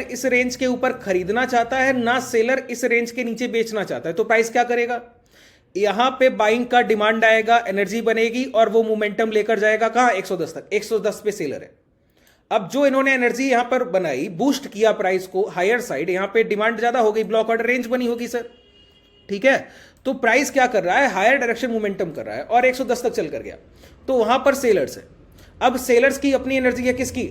इस रेंज के ऊपर खरीदना चाहता है, ना सेलर इस रेंज के नीचे बेचना चाहता है, तो प्राइस क्या करेगा? यहां पे बाइंग का डिमांड आएगा, एनर्जी बनेगी और वो मोमेंटम लेकर जाएगा कहां? 110 तक। 110 पे सेलर है। अब जो इन्होंने एनर्जी यहां पर बनाई, बूस्ट किया प्राइस को हायर साइड, यहां पे डिमांड ज्यादा हो गई, ब्लॉक ऑर्डर रेंज बनी होगी सर, ठीक है। तो प्राइस क्या कर रहा है? हायर डायरेक्शन मोमेंटम कर रहा है और 110 तक चल कर गया, तो वहां पर सेलर्स है। अब सेलर्स की अपनी एनर्जी है, किसकी?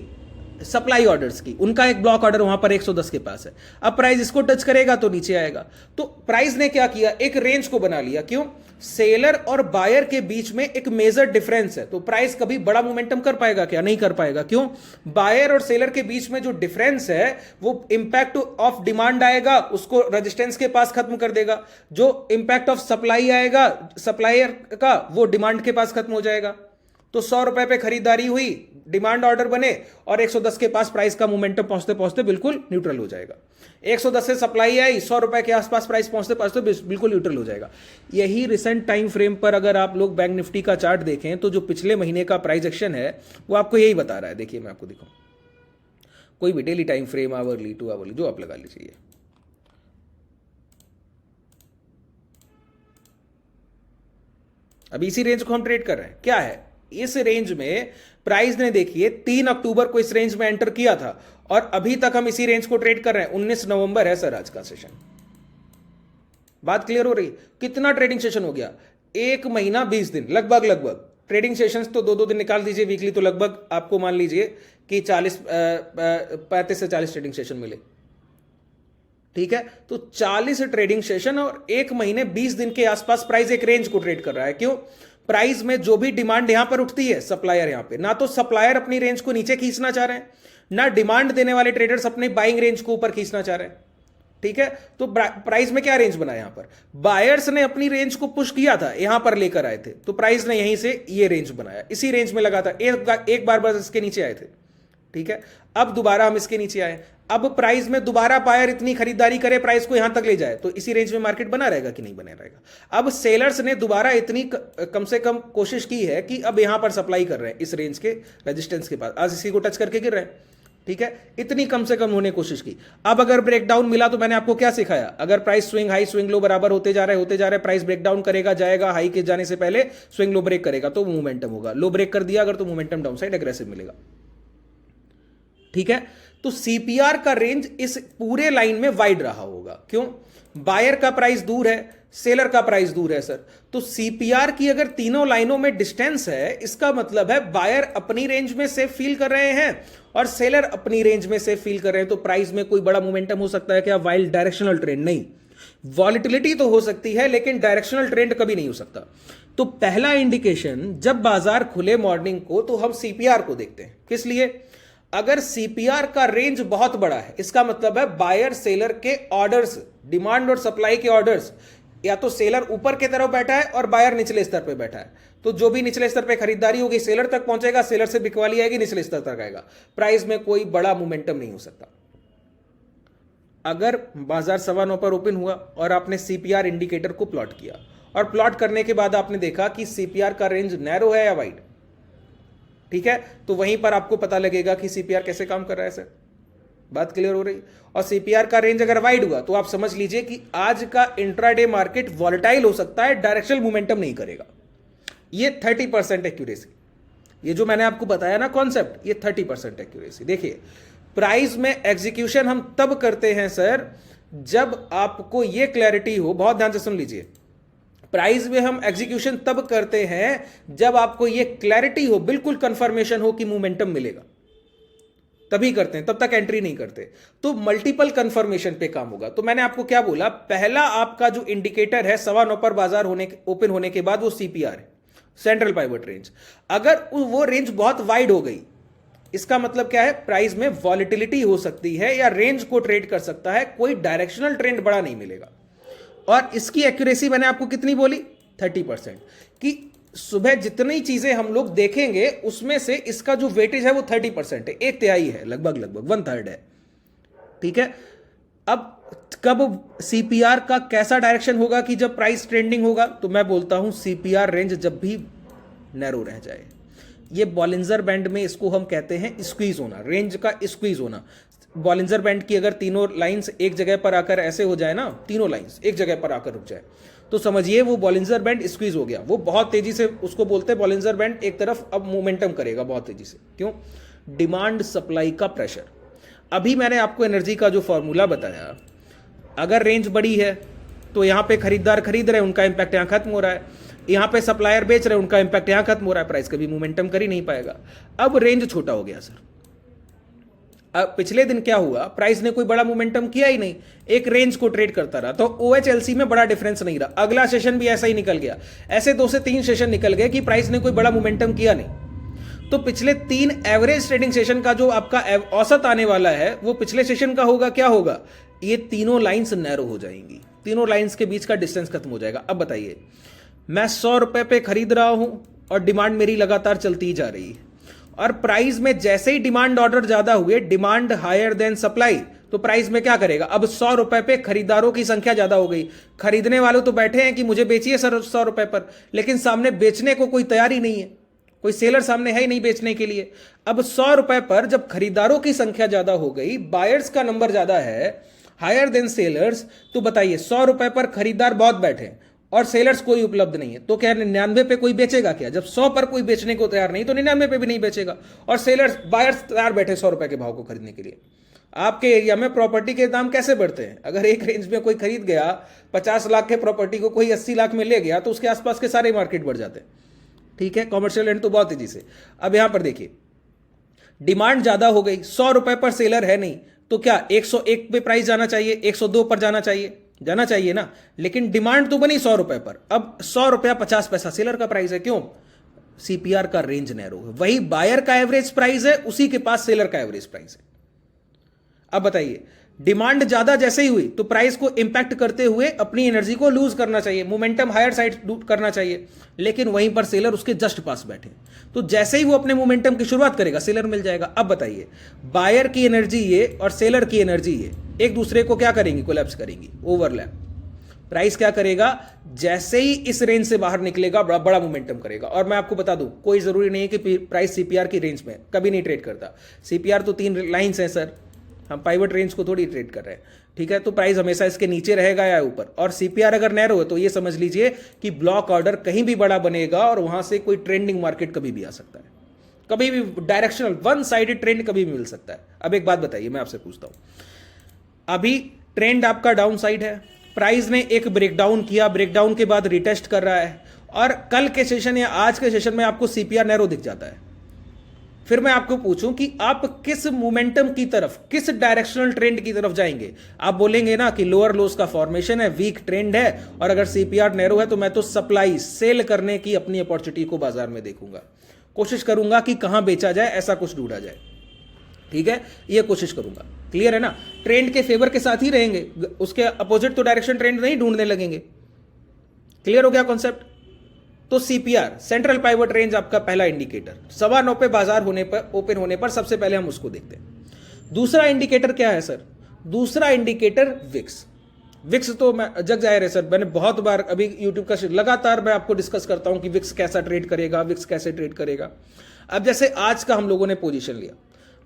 सप्लाई ऑर्डर्स की। उनका एक ब्लॉक ऑर्डर वहां पर 110 के पास है। अब प्राइस इसको टच करेगा तो नीचे आएगा। तो प्राइस ने क्या किया? एक रेंज को बना लिया। क्यों? सेलर और बायर के बीच में एक मेजर डिफरेंस है, तो प्राइस कभी बड़ा मोमेंटम कर पाएगा क्या? नहीं कर पाएगा। क्यों? बायर और सेलर के बीच में जो डिफरेंस है वो इंपैक्ट ऑफ डिमांड आएगा, उसको रेजिस्टेंस के पास खत्म कर देगा। जो इंपैक्ट ऑफ सप्लाई आएगा सप्लायर का, वो डिमांड के पास खत्म हो जाएगा। तो 100 रुपए पे खरीदारी हुई, डिमांड ऑर्डर बने और 110 के पास प्राइस का मोमेंटम पहुंचते पहुंचते बिल्कुल न्यूट्रल हो जाएगा। 110 से सप्लाई आई, 100 रुपए के आसपास प्राइस पहुंचते पहुंचते बिल्कुल न्यूट्रल हो जाएगा। यही रिसेंट टाइम फ्रेम पर अगर आप लोग बैंक निफ्टी का चार्ट देखें तो जो पिछले महीने का प्राइस एक्शन है वो आपको यही बता रहा है। देखिए मैं आपको दिखाऊं, कोई भी daily time frame, hourly, 2 hourly, जो आप लगा लीजिए। अभी इसी रेंज को हम ट्रेड कर रहे हैं। क्या है इस रेंज में? प्राइस ने देखिए 3 अक्टूबर को इस रेंज में एंटर किया था और अभी तक हम इसी रेंज को ट्रेड कर रहे हैं। 19 नवंबर है सर आज का सेशन। बात क्लियर हो रही? कितना ट्रेडिंग सेशन हो गया? 1 महीना 20 दिन लगभग। ट्रेडिंग सेशंस तो 2-2 दिन निकाल दीजिए वीकली, तो लगभग आपको मान लीजिए कि 35 से 40 ट्रेडिंग सेशन मिले, ठीक है। तो 40 ट्रेडिंग सेशन और 1 महीने 20 दिन के आसपास प्राइस एक रेंज को ट्रेड कर रहा है। क्यों? प्राइस में जो भी डिमांड यहां पर उठती है, सप्लायर यहां पे, ना तो सप्लायर अपनी रेंज को नीचे खींचना चाह रहे हैं, ना डिमांड देने वाले ट्रेडर्स अपने बाइंग रेंज को ऊपर खींचना चाह रहे हैं, ठीक है। तो प्राइस में क्या रेंज बना? यहां पर बायर्स ने अपनी रेंज को पुश किया था, यहां पर लेकर आए थे, तो प्राइस ने यहीं से ये रेंज बनाया, इसी रेंज में लगा था। एक बार बस इसके नीचे आए थे, ठीक है। अब दोबारा हम इसके नीचे आए, अब प्राइस में दोबारा बायर इतनी खरीदारी करे, प्राइस को यहां तक ले जाए, तो इसी रेंज में मार्केट बना रहेगा कि नहीं बना रहेगा? अब सेलर्स ने दोबारा इतनी कम से कम कोशिश की है कि अब यहां पर सप्लाई कर रहे हैं इस रेंज के रेजिस्टेंस के पास, आज इसी को टच करके गिर रहे हैं, ठीक है। इतनी कम से कम होने कोशिश की। अब अगर ब्रेकडाउन मिला तो मैंने आपको क्या सिखाया? अगर price swing high swing low बराबर होते जा रहे, प्राइस ब्रेकडाउन करेगा, जाएगा हाई के जाने से पहले स्विंग लो ब्रेक करेगा तो मोमेंटम होगा। लो ब्रेक कर दिया अगर तो मोमेंटम डाउन साइड एग्रेसिव मिलेगा, ठीक है। तो सीपीआर का रेंज इस पूरे लाइन में वाइड रहा होगा। क्यों? बायर का प्राइस दूर है, सेलर का प्राइस दूर है सर। तो सीपीआर की अगर तीनों लाइनों में डिस्टेंस है, इसका मतलब है बायर अपनी रेंज में सेफ फील कर रहे हैं और सेलर अपनी रेंज में सेफ फील कर रहे हैं। तो प्राइस में कोई बड़ा मोमेंटम हो सकता है क्या? वाइल्ड डायरेक्शनल ट्रेंड नहीं। वॉलिटिलिटी तो हो सकती है लेकिन डायरेक्शनल ट्रेंड कभी नहीं हो सकता। तो पहला इंडिकेशन जब बाजार खुले मॉर्निंग को, तो हम सीपीआर को देखते हैं। किस लिए? अगर सीपीआर का रेंज बहुत बड़ा है, इसका मतलब है बायर सेलर के ऑर्डर्स, डिमांड और सप्लाई के ऑर्डर्स, या तो सेलर ऊपर की तरफ बैठा है और बायर निचले स्तर पे बैठा है, तो जो भी निचले स्तर पे खरीदारी होगी सेलर तक पहुंचेगा, सेलर से बिकवाली आएगी, निचले स्तर तक आएगा। प्राइस में कोई बड़ा मोमेंटम नहीं हो सकता। अगर बाजार 9:15 पर ओपन हुआ और आपने सीपीआर इंडिकेटर को प्लॉट किया और प्लॉट करने के बाद आपने देखा कि सीपीआर का रेंज नैरो है या वाइड, ठीक है, तो वहीं पर आपको पता लगेगा कि सीपीआर कैसे काम कर रहा है सर। बात क्लियर हो रही? और सीपीआर का रेंज अगर वाइड हुआ तो आप समझ लीजिए कि आज का इंट्राडे मार्केट वॉलेटाइल हो सकता है, डायरेक्शनल मोमेंटम नहीं करेगा। ये 30% एक्यूरेसी, ये जो मैंने आपको बताया ना कॉन्सेप्ट, ये 30% एक्यूरेसी। देखिए प्राइस में एग्जीक्यूशन हम तब करते हैं सर जब आपको ये क्लैरिटी हो, बहुत ध्यान से सुन लीजिए, प्राइस में हम एग्जीक्यूशन तब करते हैं जब आपको यह क्लैरिटी हो, बिल्कुल कंफर्मेशन हो कि मोमेंटम मिलेगा, तभी करते हैं, तब तक एंट्री नहीं करते। तो मल्टीपल कंफर्मेशन पे काम होगा। तो मैंने आपको क्या बोला, पहला आपका जो इंडिकेटर है 9:15 पर बाजार ओपन होने के बाद, वो सीपीआर है, सेंट्रल पाइवट रेंज। अगर वो रेंज बहुत वाइड हो गई, इसका मतलब क्या है? प्राइस में वॉलिटिलिटी हो सकती है या रेंज को ट्रेड कर सकता है, कोई डायरेक्शनल ट्रेंड बड़ा नहीं मिलेगा। और इसकी एक्यूरेसी मैंने आपको कितनी बोली? 30%। कि सुबह जितनी चीजें हम लोग देखेंगे उसमें से इसका जो वेटेज है वो 30% है, 1/3 है, लगभग 1/3 है, ठीक है। अब कब सीपीआर का कैसा डायरेक्शन होगा कि जब प्राइस ट्रेंडिंग होगा? तो मैं बोलता हूं सीपीआर रेंज जब भी नैरो रह जाए, ये बॉलिंजर बैंड में इसको हम कहते हैं स्क्वीज होना, रेंज का स्क्वीज होना। बॉलिंजर बैंड की अगर तीनों लाइंस एक जगह पर आकर ऐसे हो जाए ना, तीनों लाइंस एक जगह पर आकर रुक जाए, तो समझिए वो बॉलिंजर बैंड स्क्वीज हो गया। वो बहुत तेजी से, उसको बोलते हैं बॉलिंजर बैंड एक तरफ अब मोमेंटम करेगा बहुत तेजी से। क्यों? डिमांड सप्लाई का प्रेशर। अभी मैंने आपको एनर्जी का जो फॉर्मूला बताया, अगर रेंज बड़ी है तो यहां पे खरीदार खरीद रहे हैं, उनका इंपैक्ट यहां खत्म हो रहा है, यहां पे सप्लायर बेच रहे हैं, उनका इंपैक्ट यहां खत्म हो रहा है, प्राइस कभी मोमेंटम कर ही नहीं पाएगा। अब रेंज छोटा हो गया सर। अब पिछले दिन क्या हुआ, प्राइस ने कोई बड़ा मोमेंटम किया ही नहीं, एक रेंज को ट्रेड करता रहा, तो OHLC में बड़ा डिफरेंस नहीं रहा। अगला सेशन भी ऐसा ही निकल गया, ऐसे 2 से 3 सेशन निकल गए कि प्राइस ने कोई बड़ा मोमेंटम किया नहीं। तो पिछले 3 एवरेज ट्रेडिंग सेशन का जो आपका औसत आने वाला है वो पिछले सेशन का होगा। क्या होगा? ये तीनों लाइंस नैरो हो जाएंगी, तीनों लाइंस के बीच का डिस्टेंस खत्म हो जाएगा। अब बताइए, मैं 100 रुपए पे खरीद रहा हूं और डिमांड मेरी लगातार चलती ही जा रही है, और प्राइस में जैसे ही डिमांड ऑर्डर ज्यादा हुए, डिमांड हायर देन सप्लाई, तो प्राइस में क्या करेगा? अब 100 रुपए पे खरीदारों की संख्या ज्यादा हो गई, खरीदने वाले तो बैठे हैं कि मुझे बेचिए सर 100 रुपए पर, लेकिन सामने बेचने को कोई तैयार ही नहीं है, कोई सेलर सामने है ही नहीं बेचने के लिए। अब 100 रुपए पर जब खरीदारों की संख्या ज्यादा हो गई, बायर्स का नंबर ज्यादा है, हायर देन सेलर्स, तो बताइए 100 रुपए पर खरीदार बहुत बैठे और सेलर्स कोई उपलब्ध नहीं है, तो क्या 99 पे कोई बेचेगा क्या? जब 100 पर कोई बेचने को तैयार नहीं तो 99 पे भी नहीं बेचेगा, और सेलर्स बायर्स तैयार बैठे 100 रुपए के भाव को खरीदने के लिए। आपके एरिया में प्रॉपर्टी के दाम कैसे बढ़ते हैं? अगर एक रेंज में कोई खरीद गया 50 लाख के प्रॉपर्टी को, कोई 80 लाख में ले गया, तो उसके आसपास के सारे मार्केट बढ़ जाते हैं। ठीक है, कॉमर्शियल लैंड तो बहुत तेजी से। अब यहां पर देखिए, डिमांड ज्यादा हो गई, 100 रुपए पर सेलर है नहीं, तो क्या 101 पे प्राइस जाना चाहिए, 102 पर जाना चाहिए? जाना चाहिए ना, लेकिन डिमांड तो बनी 100 रुपए पर। अब 100 रुपया 50 पैसा सेलर का प्राइस है। क्यों? CPR का रेंज नैरो है, वही बायर का एवरेज प्राइस है, उसी के पास सेलर का एवरेज प्राइस है। अब बताइए, डिमांड ज्यादा जैसे ही हुई तो प्राइस को इंपैक्ट करते हुए अपनी एनर्जी को लूज करना चाहिए, मोमेंटम हायर साइड करना चाहिए, लेकिन वहीं पर सेलर उसके जस्ट पास बैठे, तो जैसे ही वो अपने मोमेंटम की शुरुआत करेगा सेलर मिल जाएगा। अब बताइए, बायर की एनर्जी ये और सेलर की एनर्जी ये एक दूसरे को क्या करेंगी? कोलैप्स करेंगी, ओवरलैप। प्राइस क्या करेगा? जैसे ही इस रेंज से बाहर निकलेगा बड़ा मोमेंटम करेगा। और मैं आपको बता दूं, कोई जरूरी नहीं है कि प्राइस CPR की रेंज में, कभी नहीं ट्रेड करता। CPR तो 3 लाइंस हैं सर, हम पाइवट रेंज को थोड़ी ट्रेड कर रहे हैं। ठीक है, तो प्राइस हमेशा इसके नीचे रहेगा या ऊपर, और CPR अगर नैरो है तो ये समझ लीजिए कि ब्लॉक ऑर्डर कहीं भी बड़ा बनेगा और वहां से कोई ट्रेंडिंग मार्केट कभी भी आ सकता है, कभी भी डायरेक्शनल वन साइडेड ट्रेंड कभी भी मिल सकता है। अब एक बात बताइए, मैं आपसे पूछता हूं, अभी ट्रेंड आपका डाउन साइड है, प्राइस ने एक ब्रेकडाउन किया, ब्रेकडाउन के बाद रिटेस्ट कर रहा है, और कल के सेशन या आज के सेशन में आपको CPR नैरो दिख जाता है। फिर मैं आपको पूछूं कि आप किस मोमेंटम की तरफ, किस डायरेक्शनल ट्रेंड की तरफ जाएंगे? आप बोलेंगे ना कि लोअर लोस का फॉर्मेशन है, वीक ट्रेंड है, और अगर CPR नैरो है तो मैं तो सप्लाई सेल करने की अपनी अपॉर्चुनिटी को बाजार में देखूंगा, कोशिश करूंगा कि कहां बेचा जाए, ऐसा कुछ ढूंढा जाए। ठीक है, ये कोशिश करूंगा। क्लियर है ना? ट्रेंड के फेवर के साथ ही रहेंगे, उसके अपोजिट तो डायरेक्शन ट्रेंड नहीं ढूंढने लगेंगे। क्लियर हो गया कॉन्सेप्ट? तो CPR सेंट्रल पाइवट रेंज आपका पहला इंडिकेटर, 9:15 पे बाजार होने पर, ओपन होने पर सबसे पहले हम उसको देखते हैं। दूसरा इंडिकेटर क्या है सर? दूसरा इंडिकेटर विक्स। विक्स तो मैं जग जाहिर है सर, मैंने बहुत बार अभी यूट्यूब का लगातार मैं आपको डिस्कस करता हूं कि विक्स कैसा ट्रेड करेगा, विक्स कैसे ट्रेड करेगा। अब जैसे आज का हम लोगों ने पोजीशन लिया,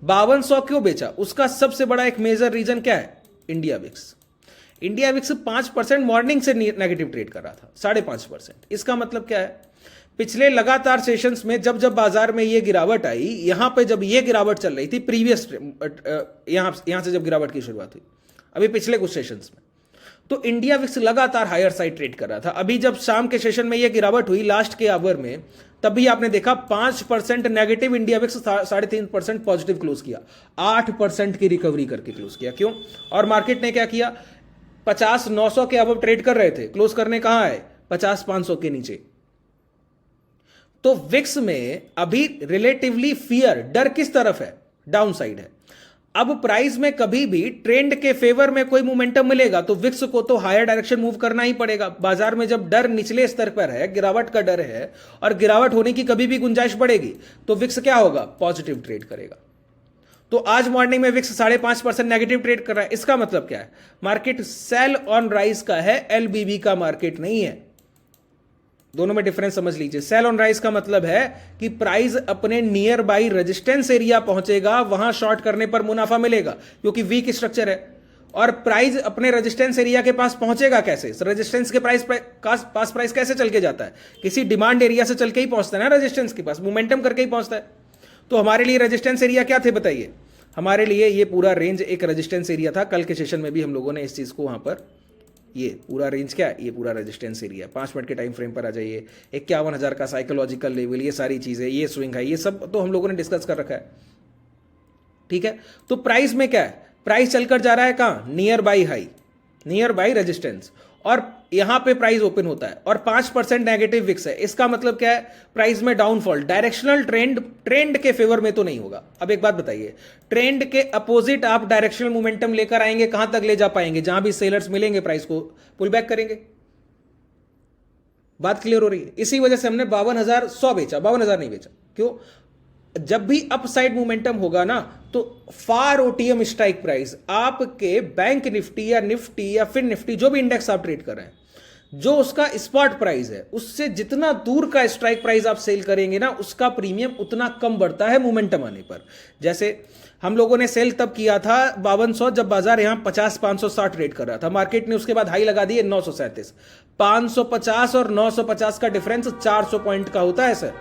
5200 क्यों बेचा? उसका सबसे बड़ा एक मेजर रीजन क्या है? India VIX. India VIX 5% morning से नेगेटिव ट्रेड कर रहा था, 5.5%। इसका मतलब क्या है? पिछले लगातार सेशंस में जब जब बाजार में ये गिरावट आई, यहां पे जब ये गिरावट चल रही थी, प्रीवियस यहां से जब गिरावट की शुरुआत हुई, अभी पिछले कुछ सेशंस में, तो इंडिया विक्स लगातार हायर साइड ट्रेड कर रहा था। अभी जब शाम के सेशन में ये गिरावट हुई लास्ट के आवर में, तब भी आपने देखा 5% negative, India VIX 3.5% positive close किया, 8% की रिकवरी करके क्लोज किया। क्यों? और मार्केट ने क्या किया? 50-900 के अब ट्रेड कर रहे थे, क्लोज करने कहां आए? 50-500 के नीचे। तो विक्स में अभी रिलेटिवली फियर, डर किस तरफ है? डाउन साइड है। अब प्राइस में कभी भी ट्रेंड के फेवर में कोई मोमेंटम मिलेगा तो विक्स को तो हायर डायरेक्शन मूव करना ही पड़ेगा। बाजार में जब डर निचले स्तर पर है, गिरावट का डर है और गिरावट होने की कभी भी गुंजाइश बढ़ेगी, तो विक्स क्या होगा? पॉजिटिव ट्रेड करेगा। तो आज मॉर्निंग में विक्स 5.5% नेगेटिव ट्रेड कर रहा है। इसका मतलब क्या है? मार्केट सेल ऑन राइज का है, LBB का मार्केट नहीं है। दोनों में डिफरेंस समझ लीजिए। सेल ऑन राइज का मतलब है कि प्राइस अपने नियर बाई रेजिस्टेंस एरिया पहुंचेगा, वहां शॉर्ट करने पर मुनाफा मिलेगा क्योंकि वीक स्ट्रक्चर है। और प्राइस अपने रेजिस्टेंस एरिया के पास पहुंचेगा कैसे? रेजिस्टेंस के पास प्राइस कैसे चल के जाता है? किसी डिमांड एरिया से चल के ही पहुंचता है ना, रेजिस्टेंस के पास मोमेंटम करके ही पहुंचता है। तो हमारे लिए रेजिस्टेंस एरिया क्या थे बताइए? हमारे लिए ये पूरा रेंज एक रेजिस्टेंस एरिया था। कल के सेशन में भी हम लोगों ने इस चीज को वहां पर, ये पूरा रेंज क्या है, ये पूरा रेजिस्टेंस एरिया। 5 मिनट के टाइम फ्रेम पर आ जाइए। 51,000 का साइकोलॉजिकल लेवल, ये सारी चीजें, ये स्विंग है, ये सब तो हम लोगों ने डिस्कस कर रखा है। ठीक है, तो प्राइस में क्या है? प्राइस चलकर जा रहा है कहां? Near by high, near by resistance, और यहां पे प्राइस ओपन होता है और 5% नेगेटिव विक्स है। इसका मतलब क्या है? प्राइस में डाउनफॉल, डायरेक्शनल ट्रेंड के फेवर में तो नहीं होगा। अब एक बात बताइए, ट्रेंड के अपोजिट आप डायरेक्शनल मोमेंटम लेकर आएंगे, कहां तक ले जा पाएंगे? जहां भी सेलर्स मिलेंगे प्राइस को पुल बैक करेंगे। बात क्लियर हो रही है? इसी वजह से हमने 52,100 बेचा, 52,000 नहीं बेचा। क्यों? जब भी अपसाइड मोमेंटम होगा ना, तो फार ओटीएम स्ट्राइक प्राइस आपके बैंक निफ्टी या निफ्टी या फिर निफ्टी, जो भी इंडेक्स आप ट्रेड कर रहे हैं, जो उसका स्पॉट प्राइस है, उससे जितना दूर का स्ट्राइक प्राइस आप सेल करेंगे ना, उसका प्रीमियम उतना कम बढ़ता है मोमेंटम आने पर। जैसे हम लोगों ने सेल तब किया था 5200, जब बाजार यहां 50-560 ट्रेड कर रहा था। मार्केट ने उसके बाद हाई लगा दिए 937। 550 और 950 का डिफरेंस 400 पॉइंट का होता है सर।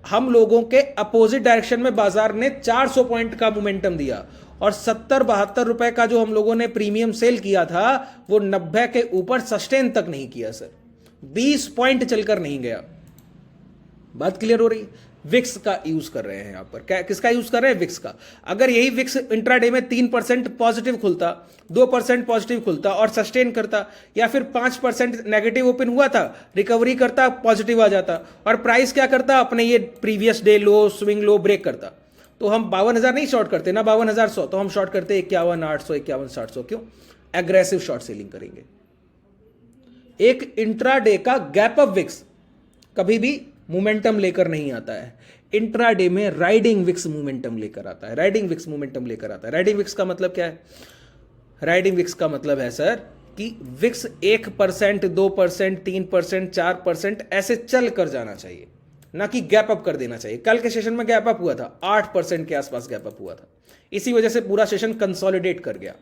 हम लोगों के अपोजिट डायरेक्शन में बाजार ने 400 पॉइंट का मोमेंटम दिया, और 70-72 रुपए का जो हम लोगों ने प्रीमियम सेल किया था, वो 90 के ऊपर सस्टेन तक नहीं किया सर। 20 पॉइंट चलकर नहीं गया। बात क्लियर हो रही है? विक्स का यूज कर रहे हैं यहां पर। क्या, किसका यूज कर रहे हैं? विक्स का। अगर यही विक्स इंट्राडे में 3% पॉजिटिव खुलता, 2% पॉजिटिव खुलता और सस्टेन करता, या फिर 5% नेगेटिव ओपन हुआ था, रिकवरी करता, पॉजिटिव आ जाता, और प्राइस क्या करता? अपने ये previous day low, swing low break करता, तो हम 52,000 नहीं शॉर्ट करते ना, 52,100, तो हम शॉर्ट करते 51,800, 51,700। क्यों? एग्रेसिव शॉर्ट सेलिंग करेंगे। एक इंट्राडे का गैप अप विक्स कभी भी मोमेंटम लेकर नहीं आता है। इंट्राडे में राइडिंग विक्स मोमेंटम लेकर आता है। राइडिंग विक्स मोमेंटम लेकर आता है। राइडिंग विक्स का मतलब क्या है? राइडिंग विक्स का मतलब है सर कि विक्स 1%, 2%, 3%, 4% ऐसे चल कर जाना चाहिए, ना कि गैप अप कर देना चाहिए। कल के सेशन में गैप अप हुआ था, 8% के आसपास गैप अप हुआ था। इसी वजह से पूरा सेशन कंसोलिडेट कर गया।